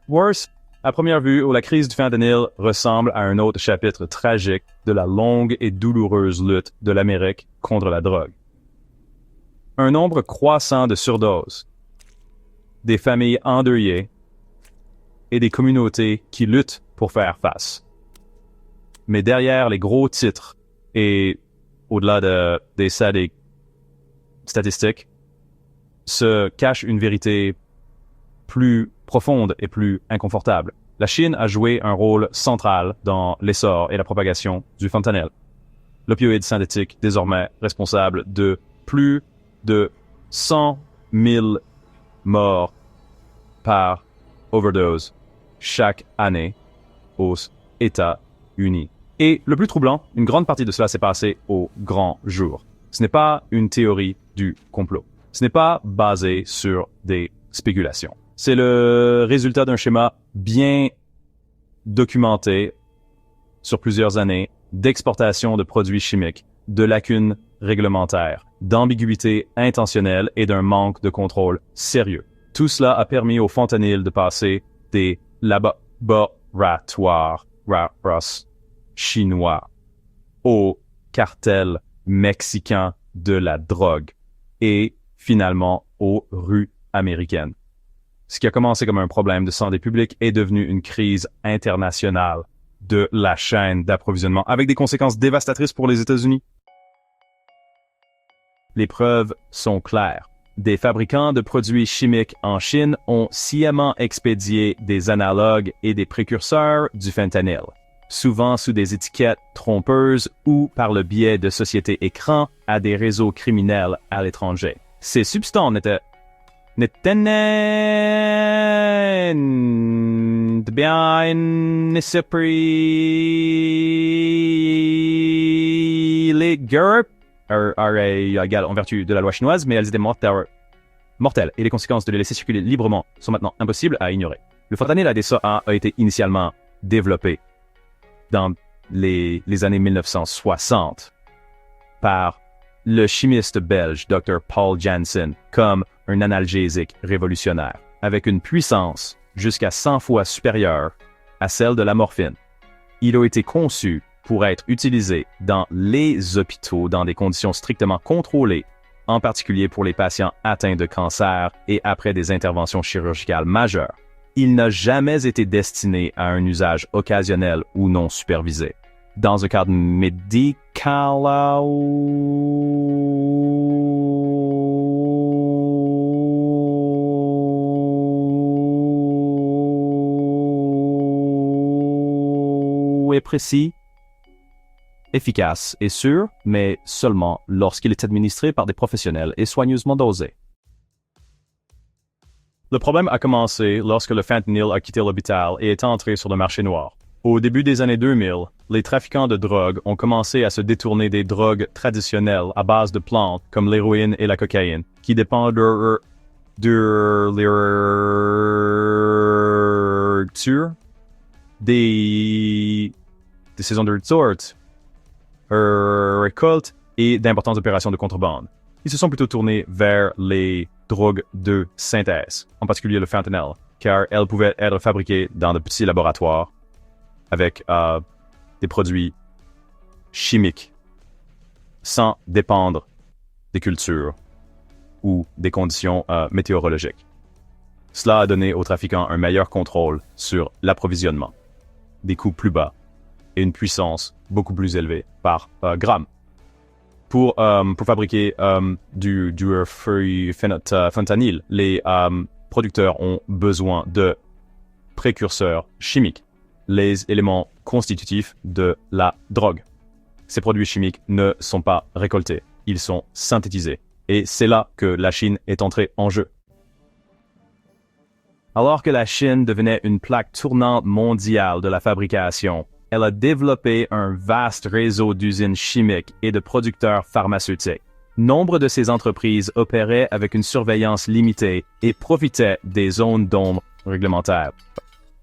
Worse, à première vue, où la crise du fentanyl ressemble à un autre chapitre tragique de la longue et douloureuse lutte de l'Amérique contre la drogue. Un nombre croissant de surdoses, des familles endeuillées et des communautés qui luttent pour faire face. Mais derrière les gros titres et au-delà des statistiques, se cache une vérité plus profonde et plus inconfortable. La Chine a joué un rôle central dans l'essor et la propagation du fentanyl. L'opioïde synthétique, désormais responsable de plus de 100 000 morts par overdose chaque année aux États-Unis. Et le plus troublant, une grande partie de cela s'est passé au grand jour. Ce n'est pas une théorie du complot. Ce n'est pas basé sur des spéculations. C'est le résultat d'un schéma bien documenté sur plusieurs années d'exportation de produits chimiques, de lacunes réglementaires, d'ambiguïté intentionnelle et d'un manque de contrôle sérieux. Tout cela a permis au fentanyl de passer des laboratoires chinois au cartel mexicain de la drogue et finalement aux rues américaines. Ce qui a commencé comme un problème de santé publique est devenu une crise internationale de la chaîne d'approvisionnement avec des conséquences dévastatrices pour les États-Unis. Les preuves sont claires. Des fabricants de produits chimiques en Chine ont sciemment expédié des analogues et des précurseurs du fentanyl, souvent sous des étiquettes trompeuses ou par le biais de sociétés écrans à des réseaux criminels à l'étranger. Ces substances n'étaient bien égales en vertu de la loi chinoise, mais elles étaient mortelles et les conséquences de les laisser circuler librement sont maintenant impossibles à ignorer. Le fentanyl a été initialement développé dans les années 1960 par le chimiste belge Dr. Paul Janssen comme un analgésique révolutionnaire, avec une puissance jusqu'à 100 fois supérieure à celle de la morphine. Il a été conçu pour être utilisé dans les hôpitaux dans des conditions strictement contrôlées, en particulier pour les patients atteints de cancer et après des interventions chirurgicales majeures. Il n'a jamais été destiné à un usage occasionnel ou non supervisé. Dans un cadre médical, est précis, efficace et sûr, mais seulement lorsqu'il est administré par des professionnels et soigneusement dosé. Le problème a commencé lorsque le fentanyl a quitté l'hôpital et est entré sur le marché noir. Au début des années 2000, les trafiquants de drogue ont commencé à se détourner des drogues traditionnelles à base de plantes comme l'héroïne et la cocaïne, qui dépendent de des saisons de récolte et d'importantes opérations de contrebande. Ils se sont plutôt tournés vers les drogues de synthèse, en particulier le fentanyl, car elles pouvaient être fabriquées dans de petits laboratoires avec des produits chimiques sans dépendre des cultures ou des conditions météorologiques. Cela a donné aux trafiquants un meilleur contrôle sur l'approvisionnement, des coûts plus bas et une puissance beaucoup plus élevée par gramme. Pour fabriquer du fentanyl, les producteurs ont besoin de précurseurs chimiques, les éléments constitutifs de la drogue. Ces produits chimiques ne sont pas récoltés, ils sont synthétisés. Et c'est là que la Chine est entrée en jeu. Alors que la Chine devenait une plaque tournante mondiale de la fabrication, elle a développé un vaste réseau d'usines chimiques et de producteurs pharmaceutiques. Nombre de ces entreprises opéraient avec une surveillance limitée et profitaient des zones d'ombre réglementaires.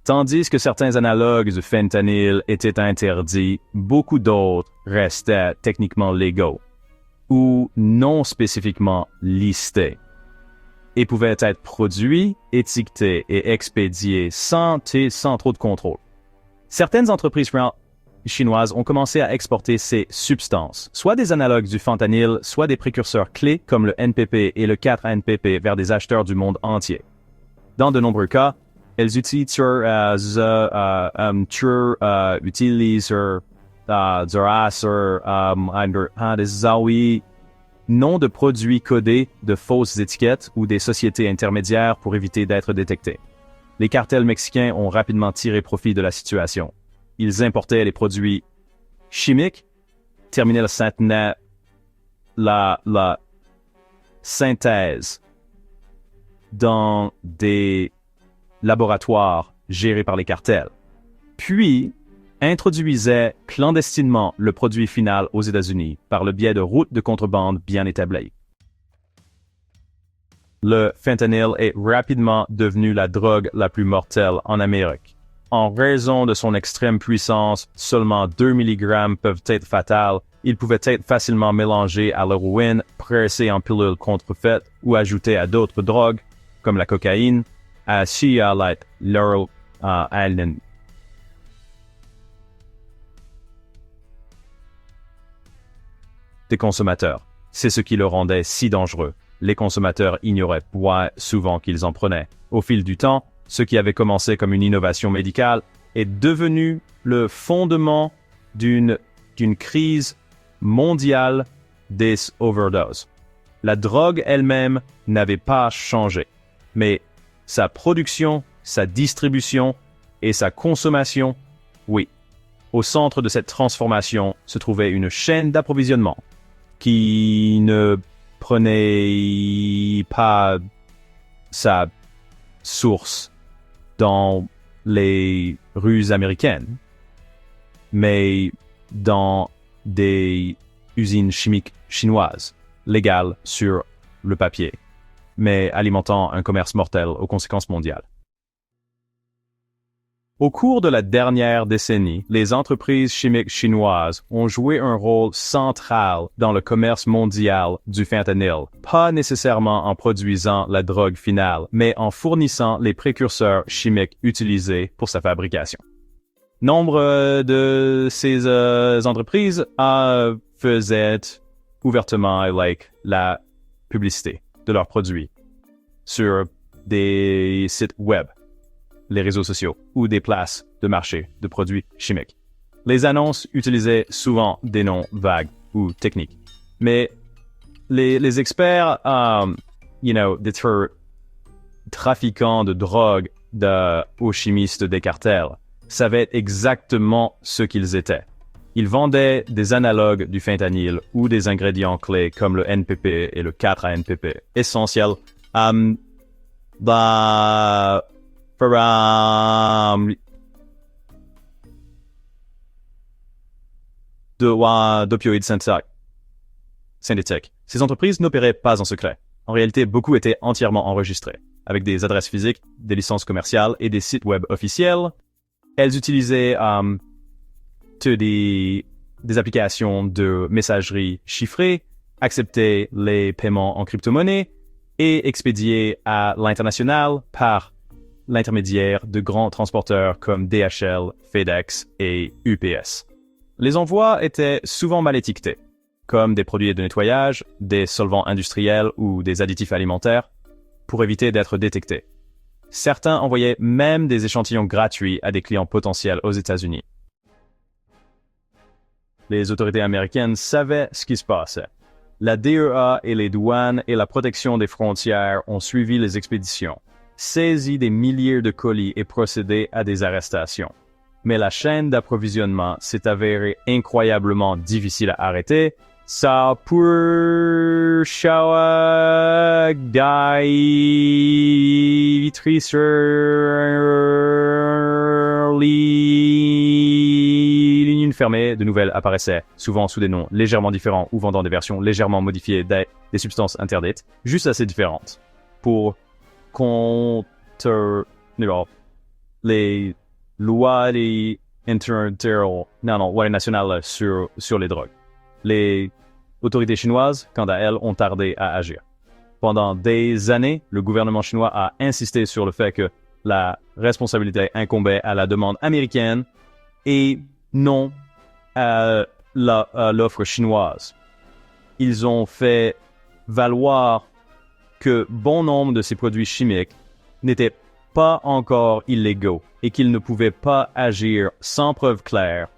Tandis que certains analogues du fentanyl étaient interdits, beaucoup d'autres restaient techniquement légaux ou non spécifiquement listés. et pouvaient être produits, étiquetés et expédiés sans trop de contrôle. Certaines entreprises chinoises ont commencé à exporter ces substances, soit des analogues du fentanyl, soit des précurseurs clés comme le NPP et le 4-NPP vers des acheteurs du monde entier. Dans de nombreux cas, elles utilisent nom de produits codés de fausses étiquettes ou des sociétés intermédiaires pour éviter d'être détectés. Les cartels mexicains ont rapidement tiré profit de la situation. Ils importaient les produits chimiques, terminaient la synthèse dans des laboratoires gérés par les cartels, puis introduisaient clandestinement le produit final aux États-Unis par le biais de routes de contrebande bien établies. Le fentanyl est rapidement devenu la drogue la plus mortelle en Amérique. En raison de son extrême puissance, seulement 2 mg peuvent être fatales. Ils pouvaient être facilement mélangés à l'héroïne, pressés en pilules contrefaites ou ajoutés à d'autres drogues, comme la cocaïne, à Cialit, Laurel Island. Des consommateurs. C'est ce qui le rendait si dangereux. Les consommateurs ignoraient souvent qu'ils en prenaient. Au fil du temps, ce qui avait commencé comme une innovation médicale est devenu le fondement d'une crise mondiale des overdoses. La drogue elle-même n'avait pas changé, mais sa production, sa distribution et sa consommation, oui. Au centre de cette transformation se trouvait une chaîne d'approvisionnement qui ne prenait pas sa source dans les rues américaines, mais dans des usines chimiques chinoises, légales sur le papier, mais alimentant un commerce mortel aux conséquences mondiales. Au cours de la dernière décennie, les entreprises chimiques chinoises ont joué un rôle central dans le commerce mondial du fentanyl, pas nécessairement en produisant la drogue finale, mais en fournissant les précurseurs chimiques utilisés pour sa fabrication. Nombre de ces entreprises faisaient ouvertement la publicité de leurs produits sur des sites web, les réseaux sociaux ou des places de marché de produits chimiques. Les annonces utilisaient souvent des noms vagues ou techniques. Mais les experts, des trafiquants de drogue aux chimistes des cartels, savaient exactement ce qu'ils étaient. Ils vendaient des analogues du fentanyl ou des ingrédients clés comme le NPP et le 4-NPP, essentiels d'opioïdes synthétiques. Ces entreprises n'opéraient pas en secret. En réalité, beaucoup étaient entièrement enregistrés, avec des adresses physiques, des licences commerciales et des sites web officiels. Elles utilisaient des applications de messagerie chiffrées, acceptaient les paiements en crypto-monnaie et expédiaient à l'international par l'intermédiaire de grands transporteurs comme DHL, FedEx et UPS. Les envois étaient souvent mal étiquetés, comme des produits de nettoyage, des solvants industriels ou des additifs alimentaires, pour éviter d'être détectés. Certains envoyaient même des échantillons gratuits à des clients potentiels aux États-Unis. Les autorités américaines savaient ce qui se passait. La DEA et les douanes et la protection des frontières ont suivi les expéditions, saisi des milliers de colis et procédé à des arrestations. Mais la chaîne d'approvisionnement s'est avérée incroyablement difficile à arrêter. Ça pour lignes fermées de nouvelles apparaissaient, souvent sous des noms légèrement différents ou vendant des versions légèrement modifiées des substances interdites, juste assez différentes pour contenir les lois nationales sur les drogues. Les autorités chinoises, quant à elles, ont tardé à agir. Pendant des années, le gouvernement chinois a insisté sur le fait que la responsabilité incombait à la demande américaine et non à l'offre chinoise. Ils ont fait valoir que bon nombre de ces produits chimiques n'étaient pas encore illégaux et qu'ils ne pouvaient pas agir sans preuve claire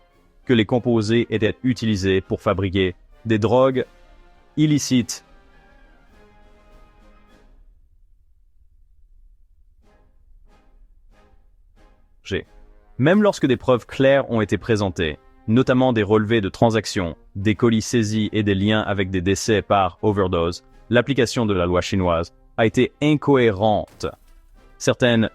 que les composés étaient utilisés pour fabriquer des drogues illicites. Même lorsque des preuves claires ont été présentées, notamment des relevés de transactions, des colis saisis et des liens avec des décès par overdose, l'application de la loi chinoise a été incohérente. Certaines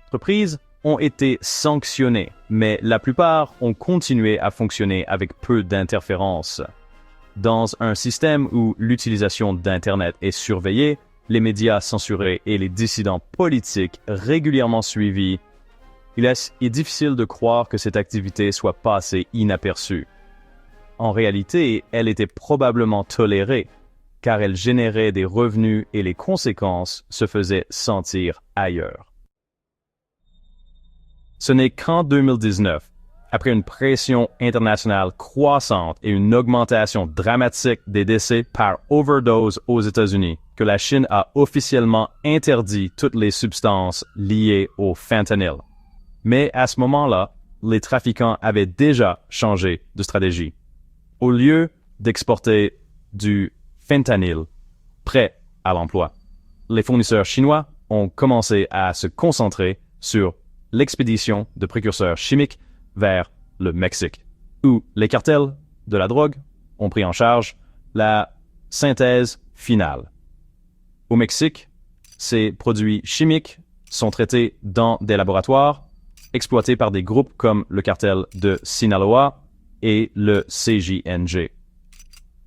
entreprises ont été sanctionnées, mais la plupart ont continué à fonctionner avec peu d'interférences. Dans un système où l'utilisation d'Internet est surveillée, les médias censurés et les dissidents politiques régulièrement suivis, il est difficile de croire que cette activité soit passée inaperçue. En réalité, elle était probablement tolérée, car elle générait des revenus et les conséquences se faisaient sentir ailleurs. Ce n'est qu'en 2019, après une pression internationale croissante et une augmentation dramatique des décès par overdose aux États-Unis, que la Chine a officiellement interdit toutes les substances liées au fentanyl. Mais à ce moment-là, les trafiquants avaient déjà changé de stratégie. Au lieu d'exporter du fentanyl prêt à l'emploi, les fournisseurs chinois ont commencé à se concentrer sur l'expédition de précurseurs chimiques vers le Mexique, où les cartels de la drogue ont pris en charge la synthèse finale. Au Mexique, ces produits chimiques sont traités dans des laboratoires exploités par des groupes comme le cartel de Sinaloa et le CJNG.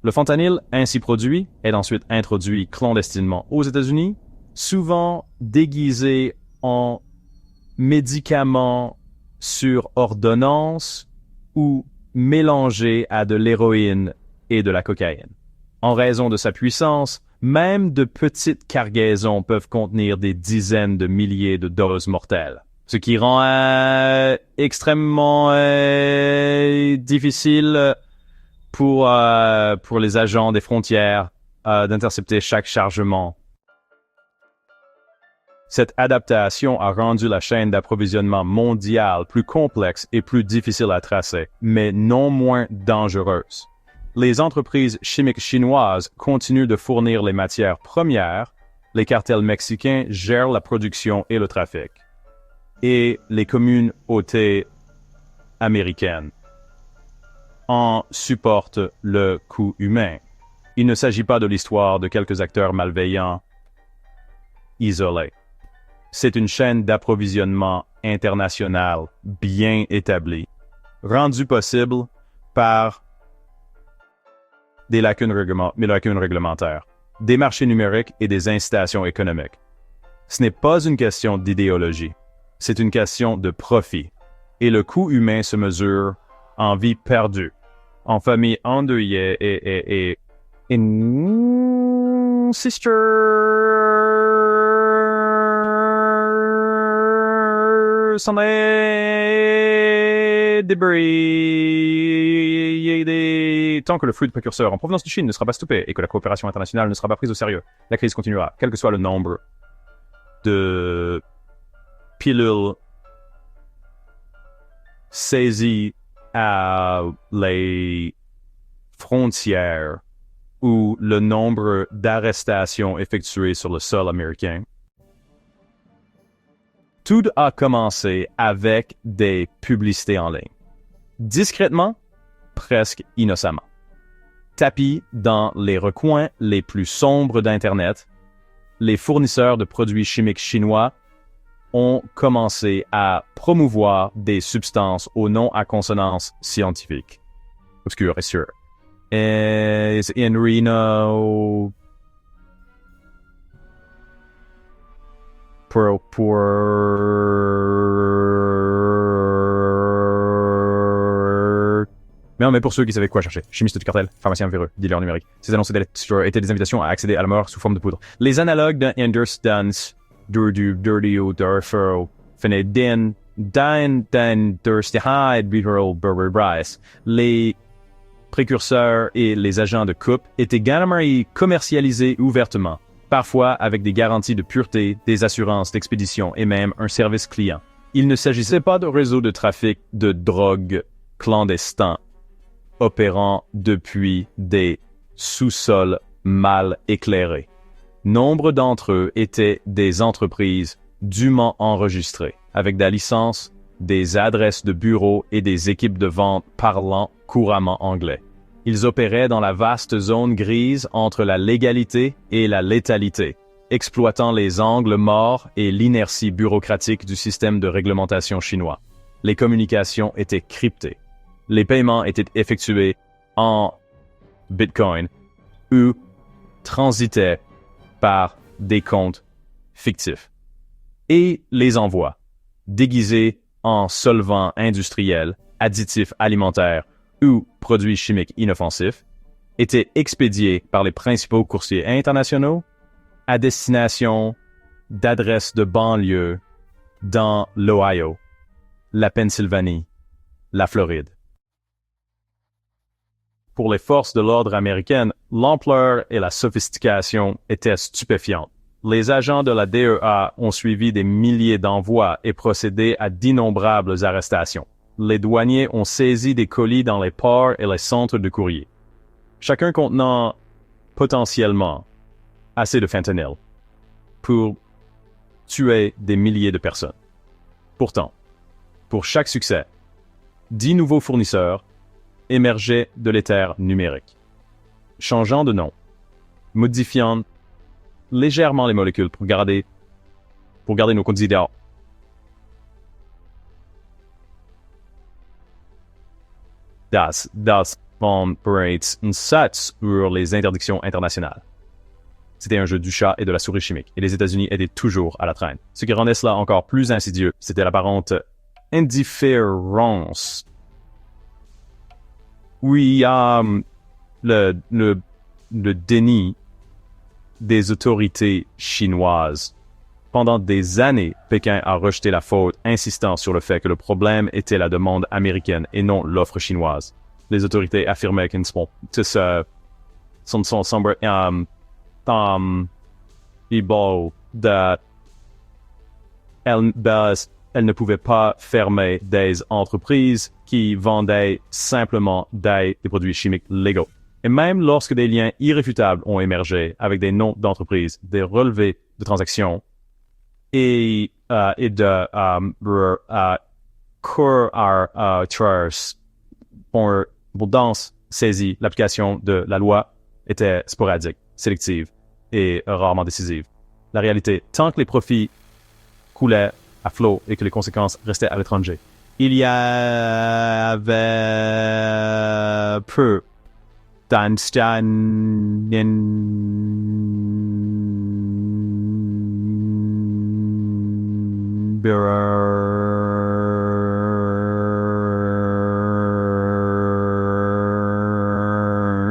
Le fentanyl ainsi produit est ensuite introduit clandestinement aux États-Unis, souvent déguisé en médicaments sur ordonnance ou mélangé à de l'héroïne et de la cocaïne. En raison de sa puissance, même de petites cargaisons peuvent contenir des dizaines de milliers de doses mortelles, ce qui rend extrêmement difficile pour les agents des frontières d'intercepter chaque chargement. Cette adaptation a rendu la chaîne d'approvisionnement mondiale plus complexe et plus difficile à tracer, mais non moins dangereuse. Les entreprises chimiques chinoises continuent de fournir les matières premières, les cartels mexicains gèrent la production et le trafic, et les communautés américaines en supportent le coût humain. Il ne s'agit pas de l'histoire de quelques acteurs malveillants isolés. C'est une chaîne d'approvisionnement internationale bien établie, rendue possible par des lacunes réglementaires, des marchés numériques et des incitations économiques. Ce n'est pas une question d'idéologie, c'est une question de profit. Et le coût humain se mesure en vie perdue, en famille endeuillée et in sister débris. Tant que le flux de précurseurs en provenance de Chine ne sera pas stoppé et que la coopération internationale ne sera pas prise au sérieux, la crise continuera, quel que soit le nombre de pilules saisies à les frontières ou le nombre d'arrestations effectuées sur le sol américain. Tout a commencé avec des publicités en ligne. Discrètement, presque innocemment. Tapis dans les recoins les plus sombres d'Internet, les fournisseurs de produits chimiques chinois ont commencé à promouvoir des substances aux noms à consonance scientifique. Obscur et sûr. Is in Reno pour Mais non, mais pour ceux qui savaient quoi chercher, chimiste du cartel, pharmacien véreux, dealer numérique. Ces annonces étaient des invitations à accéder à la mort sous forme de poudre. Les analogues d'un Anders Dance, Dirty ou Durfur, Fenedin, Dan Durstihide, Beetle, Burger Bryce. Les précurseurs et les agents de coupe étaient également commercialisés ouvertement, parfois avec des garanties de pureté, des assurances d'expédition et même un service client. Il ne s'agissait pas de réseaux de trafic de drogue clandestins opérant depuis des sous-sols mal éclairés. Nombre d'entre eux étaient des entreprises dûment enregistrées, avec des licences, des adresses de bureaux et des équipes de vente parlant couramment anglais. Ils opéraient dans la vaste zone grise entre la légalité et la létalité, exploitant les angles morts et l'inertie bureaucratique du système de réglementation chinois. Les communications étaient cryptées. Les paiements étaient effectués en Bitcoin ou transitaient par des comptes fictifs. Et les envois, déguisés en solvants industriels, additifs alimentaires ou produits chimiques inoffensifs, étaient expédiés par les principaux coursiers internationaux à destination d'adresses de banlieue dans l'Ohio, la Pennsylvanie, la Floride. Pour les forces de l'ordre américaines, l'ampleur et la sophistication étaient stupéfiantes. Les agents de la DEA ont suivi des milliers d'envois et procédé à d'innombrables arrestations. Les douaniers ont saisi des colis dans les ports et les centres de courrier, chacun contenant potentiellement assez de fentanyl pour tuer des milliers de personnes. Pourtant, pour chaque succès, 10 nouveaux fournisseurs émergeaient de l'éther numérique, changeant de nom, modifiant légèrement les molécules pour garder nos candidats. Das operates sur les interdictions internationales. C'était un jeu du chat et de la souris chimique, et les États-Unis étaient toujours à la traîne. Ce qui rendait cela encore plus insidieux, c'était l'apparente indifférence. Oui, le déni des autorités chinoises. Pendant des années, Pékin a rejeté la faute, insistant sur le fait que le problème était la demande américaine et non l'offre chinoise. Les autorités affirmaient qu'elles sont elles ne pouvaient pas fermer des entreprises qui vendaient simplement des produits chimiques légaux. Et même lorsque des liens irréfutables ont émergé avec des noms d'entreprises, des relevés de transactions et de pour saisi, l'application de la loi était sporadique, sélective et rarement décisive. La réalité, tant que les profits coulaient à flot et que les conséquences restaient à l'étranger, il y avait peu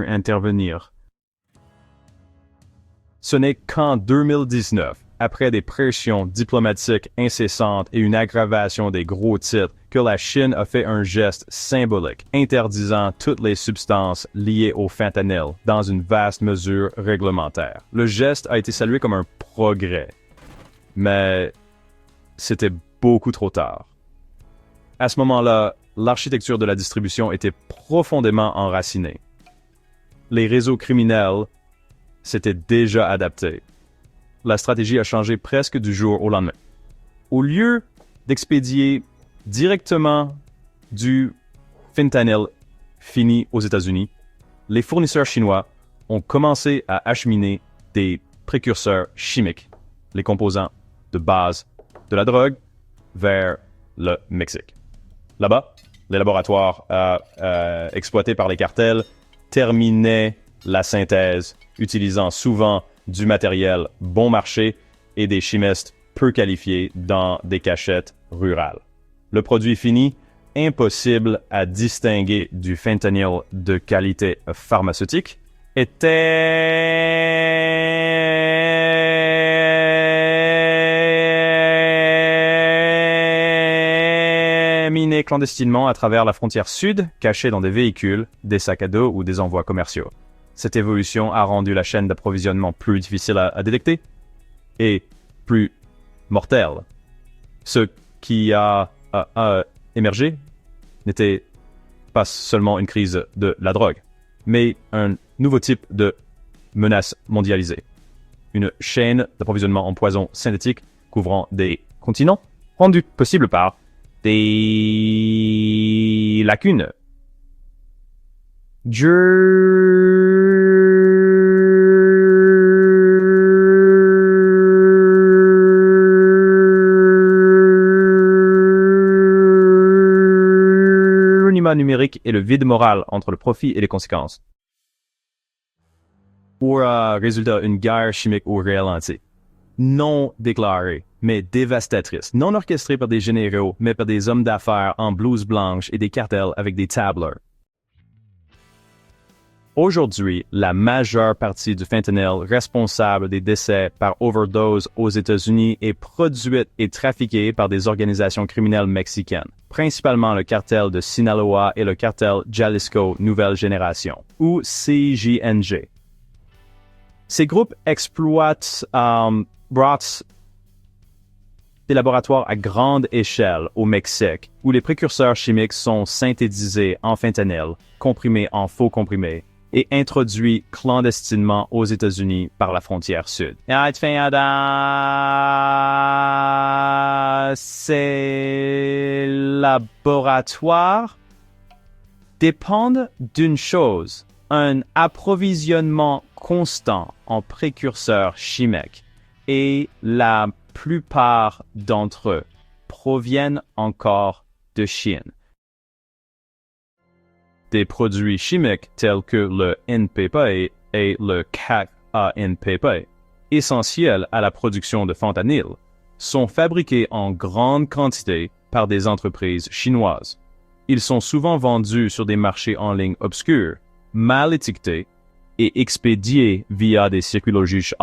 intervenir. Ce n'est qu'en 2019, après des pressions diplomatiques incessantes et une aggravation des gros titres, que la Chine a fait un geste symbolique, interdisant toutes les substances liées au fentanyl dans une vaste mesure réglementaire. Le geste a été salué comme un progrès, mais c'était beaucoup trop tard. À ce moment-là, l'architecture de la distribution était profondément enracinée. Les réseaux criminels s'étaient déjà adaptés. La stratégie a changé presque du jour au lendemain. Au lieu d'expédier directement du fentanyl fini aux États-Unis, les fournisseurs chinois ont commencé à acheminer des précurseurs chimiques, les composants de base de la drogue, vers le Mexique. Là-bas, les laboratoires exploités par les cartels terminaient la synthèse, utilisant souvent du matériel bon marché et des chimistes peu qualifiés dans des cachettes rurales. Le produit fini impossible à distinguer du fentanyl de qualité pharmaceutique était miné clandestinement à travers la frontière sud, caché dans des véhicules, des sacs à dos ou des envois commerciaux. Cette évolution a rendu la chaîne d'approvisionnement plus difficile à détecter et plus mortelle. Ce qui a émergé n'était pas seulement une crise de la drogue, mais un nouveau type de menace mondialisée. Une chaîne d'approvisionnement en poison synthétique couvrant des continents, rendue possible par des lacunes. Numérique et le vide moral entre le profit et les conséquences. Pour résultat, une guerre chimique au ralenti, non déclarée, mais dévastatrice, non orchestrée par des généraux, mais par des hommes d'affaires en blouse blanche et des cartels avec des tableurs. Aujourd'hui, la majeure partie du fentanyl responsable des décès par overdose aux États-Unis est produite et trafiquée par des organisations criminelles mexicaines, principalement le cartel de Sinaloa et le cartel Jalisco Nouvelle Génération, ou CJNG. Ces groupes exploitent des laboratoires à grande échelle au Mexique, où les précurseurs chimiques sont synthétisés en fentanyl, comprimés en faux comprimés, et introduit clandestinement aux États-Unis par la frontière sud. Ces laboratoires dépendent d'une chose, un approvisionnement constant en précurseurs chimiques, et la plupart d'entre eux proviennent encore de Chine. Des produits chimiques tels que le NPP et le KNPP, essentiels à la production de fentanyl, sont fabriqués en grande quantité par des entreprises chinoises. Ils sont souvent vendus sur des marchés en ligne obscurs, mal étiquetés et expédiés via des circuits logiques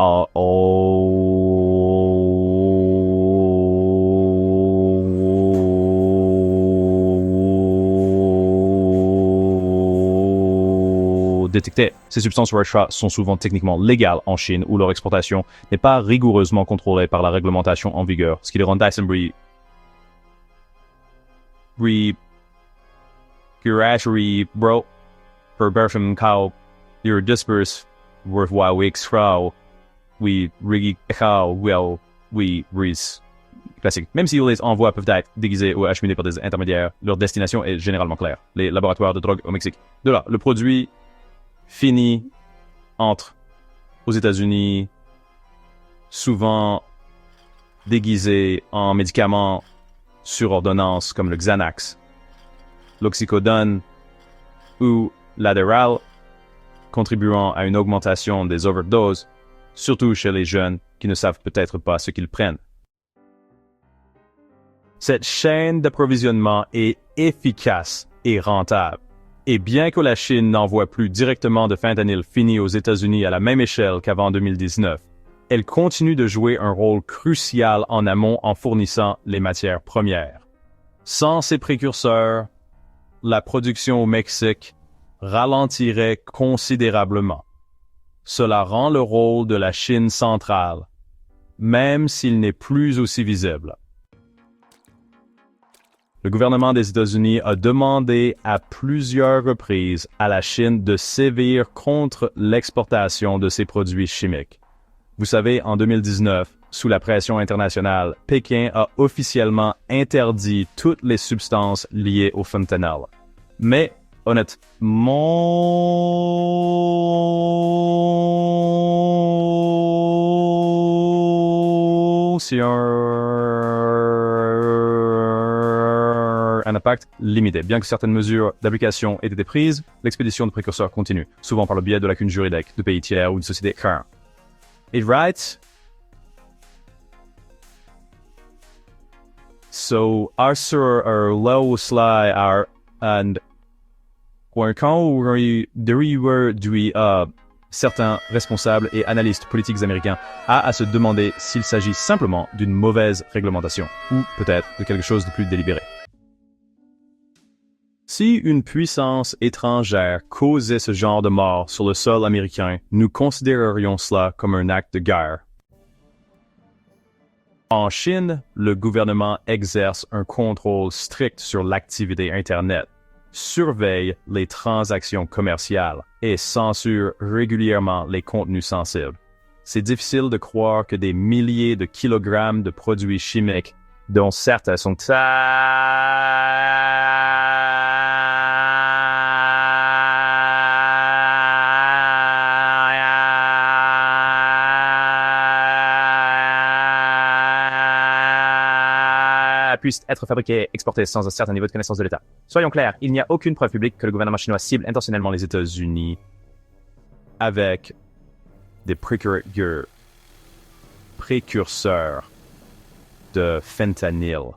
détectés. Ces substances Russia sont souvent techniquement légales en Chine où leur exportation n'est pas rigoureusement contrôlée par la réglementation en vigueur, ce qui les rend classique. Même si les envois peuvent être déguisés ou acheminés par des intermédiaires, leur destination est généralement claire. Les laboratoires de drogue au Mexique. De là, le produit fini entre aux États-Unis, souvent déguisé en médicaments sur ordonnance comme le Xanax, l'oxycodone ou l'Adderall, contribuant à une augmentation des overdoses, surtout chez les jeunes qui ne savent peut-être pas ce qu'ils prennent. Cette chaîne d'approvisionnement est efficace et rentable. Et bien que la Chine n'envoie plus directement de fentanyl fini aux États-Unis à la même échelle qu'avant 2019, elle continue de jouer un rôle crucial en amont en fournissant les matières premières. Sans ces précurseurs, la production au Mexique ralentirait considérablement. Cela rend le rôle de la Chine centrale, même s'il n'est plus aussi visible. Le gouvernement des États-Unis a demandé à plusieurs reprises à la Chine de sévir contre l'exportation de ces produits chimiques. Vous savez, en 2019, sous la pression internationale, Pékin a officiellement interdit toutes les substances liées au fentanyl. Mais, honnêtement, c'est un impact limité. Bien que certaines mesures d'application aient été prises, l'expédition de précurseurs continue, souvent par le biais de lacunes juridiques de pays tiers ou de sociétés tiers. It writes, So, Arthur Lowsley and certains responsables et analystes politiques américains à se demander s'il s'agit simplement d'une mauvaise réglementation ou peut-être de quelque chose de plus délibéré. Si une puissance étrangère causait ce genre de mort sur le sol américain, nous considérerions cela comme un acte de guerre. En Chine, le gouvernement exerce un contrôle strict sur l'activité Internet, surveille les transactions commerciales et censure régulièrement les contenus sensibles. C'est difficile de croire que des milliers de kilogrammes de produits chimiques, dont certains sont puissent être fabriqués et exportés sans un certain niveau de connaissance de l'État. Soyons clairs, il n'y a aucune preuve publique que le gouvernement chinois cible intentionnellement les États-Unis avec des précurseurs de fentanyl.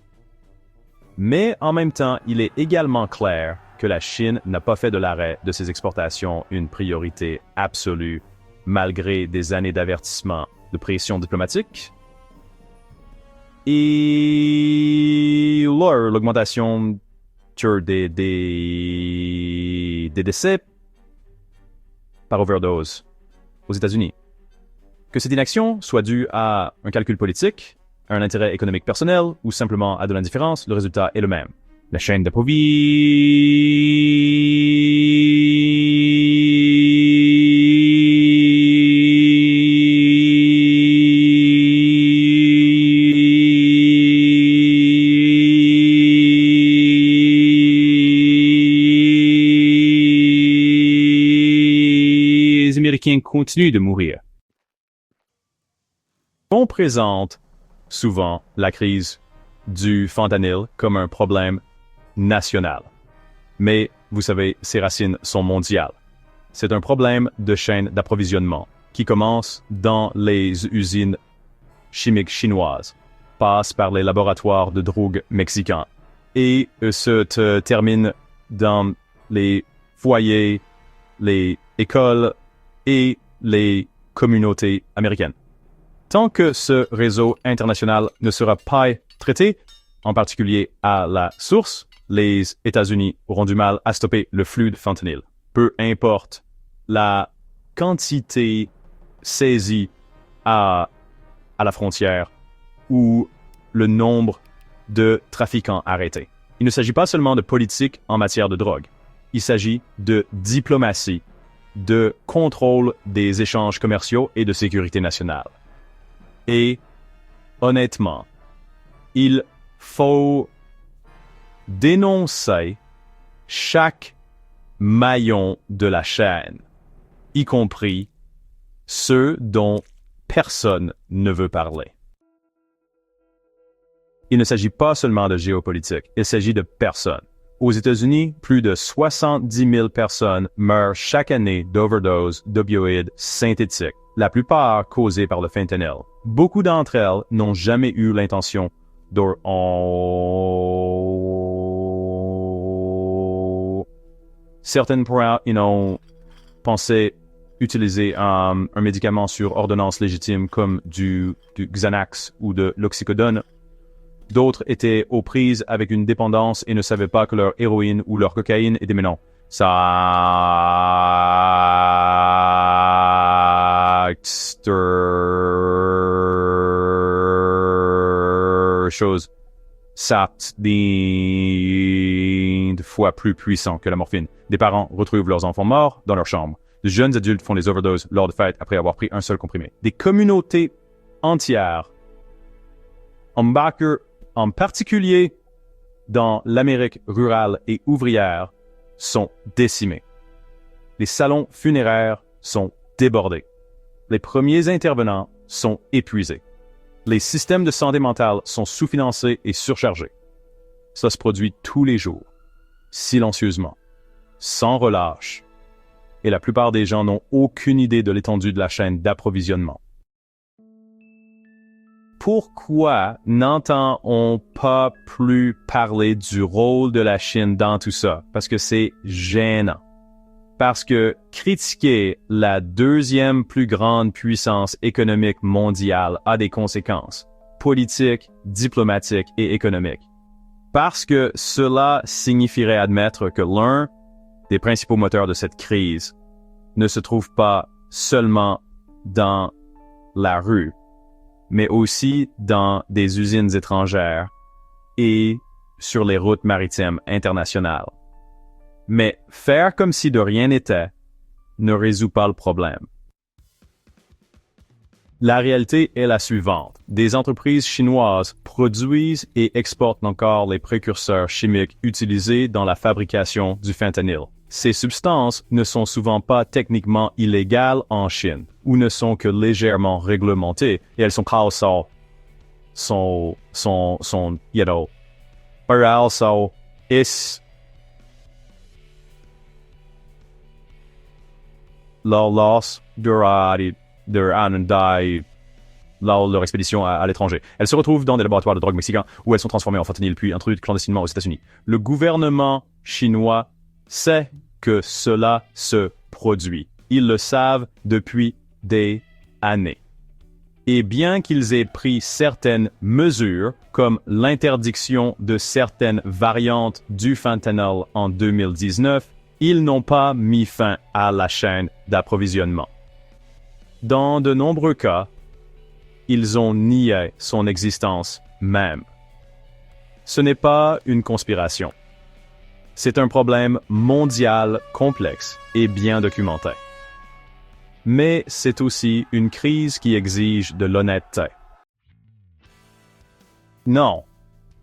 Mais en même temps, il est également clair que la Chine n'a pas fait de l'arrêt de ses exportations une priorité absolue, malgré des années d'avertissement, de pression diplomatique. Et l'augmentation des décès par overdose aux États-Unis. Que cette inaction soit due à un calcul politique, à un intérêt économique personnel ou simplement à de l'indifférence, le résultat est le même. La chaîne les Américains continuent de mourir. On présente souvent la crise du fentanyl comme un problème national. Mais, vous savez, ses racines sont mondiales. C'est un problème de chaîne d'approvisionnement qui commence dans les usines chimiques chinoises, passe par les laboratoires de drogue mexicains et se termine dans les foyers, les écoles et les communautés américaines. Tant que ce réseau international ne sera pas traité, en particulier à la source, les États-Unis auront du mal à stopper le flux de fentanyl. Peu importe la quantité saisie à la frontière ou le nombre de trafiquants arrêtés. Il ne s'agit pas seulement de politique en matière de drogue. Il s'agit de diplomatie, de contrôle des échanges commerciaux et de sécurité nationale. Et honnêtement, il faut dénoncer chaque maillon de la chaîne, y compris ceux dont personne ne veut parler. Il ne s'agit pas seulement de géopolitique, il s'agit de personnes. Aux États-Unis, plus de 70 000 personnes meurent chaque année d'overdose d'opioïdes synthétiques, la plupart causées par le fentanyl. Beaucoup d'entre elles n'ont jamais eu l'intention de... Certaines pourraient, penser utiliser un médicament sur ordonnance légitime comme du Xanax ou de l'oxycodone. D'autres étaient aux prises avec une dépendance et ne savaient pas que leur héroïne ou leur cocaïne était mais non. Ça... chose. Ça de fois plus puissant que la morphine. Des parents retrouvent leurs enfants morts dans leur chambre. De jeunes adultes font des overdoses lors de fêtes après avoir pris un seul comprimé. Des communautés entières, en particulier dans l'Amérique rurale et ouvrière, sont décimées. Les salons funéraires sont débordés. Les premiers intervenants sont épuisés. Les systèmes de santé mentale sont sous-financés et surchargés. Ça se produit tous les jours, silencieusement, sans relâche, et la plupart des gens n'ont aucune idée de l'étendue de la chaîne d'approvisionnement. pourquoi n'entend-on pas plus parler du rôle de la Chine dans tout ça? Parce que c'est gênant. Parce que critiquer la deuxième plus grande puissance économique mondiale a des conséquences politiques, diplomatiques et économiques. Parce que cela signifierait admettre que l'un des principaux moteurs de cette crise ne se trouve pas seulement dans la rue, mais aussi dans des usines étrangères et sur les routes maritimes internationales. Mais faire comme si de rien n'était ne résout pas le problème. La réalité est la suivante. Des entreprises chinoises produisent et exportent encore les précurseurs chimiques utilisés dans la fabrication du fentanyl. Ces substances ne sont souvent pas techniquement illégales en Chine ou ne sont que légèrement réglementées et elles sont also lors de leur expédition à l'étranger. Elles se retrouvent dans des laboratoires de drogue mexicains où elles sont transformées en fentanyl puis introduites clandestinement aux États-Unis. Le gouvernement chinois sait que cela se produit. Ils le savent depuis des années. Et bien qu'ils aient pris certaines mesures, comme l'interdiction de certaines variantes du fentanyl en 2019, ils n'ont pas mis fin à la chaîne d'approvisionnement. Dans de nombreux cas, ils ont nié son existence même. Ce n'est pas une conspiration. C'est un problème mondial complexe et bien documenté. Mais c'est aussi une crise qui exige de l'honnêteté. Non,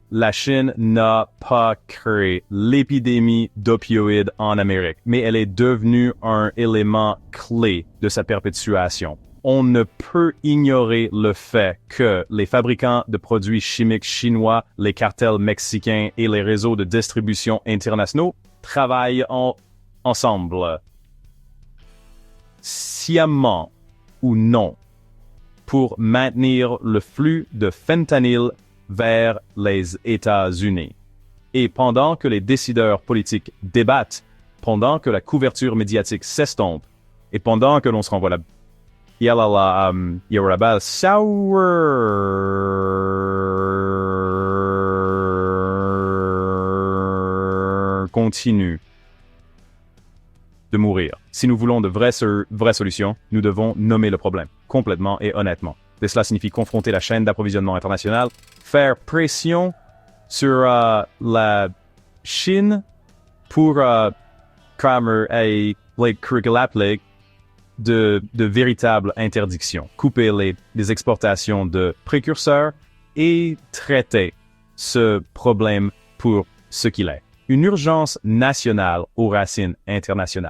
la Chine n'a pas créé l'épidémie d'opioïdes en Amérique, mais elle est devenue un élément clé de sa perpétuation. On ne peut ignorer le fait que les fabricants de produits chimiques chinois, les cartels mexicains et les réseaux de distribution internationaux travaillent ensemble, sciemment ou non, pour maintenir le flux de fentanyl vers les États-Unis. Et pendant que les décideurs politiques débattent, pendant que la couverture médiatique s'estompe, et pendant que l'on se renvoie la Yoraba Sour continue de mourir. Si nous voulons de vraies solutions, nous devons nommer le problème, complètement et honnêtement. Et cela signifie confronter la chaîne d'approvisionnement internationale, faire pression sur la Chine pour de véritables interdictions, couper les exportations de précurseurs et traiter ce problème pour ce qu'il est. Une urgence nationale aux racines internationales.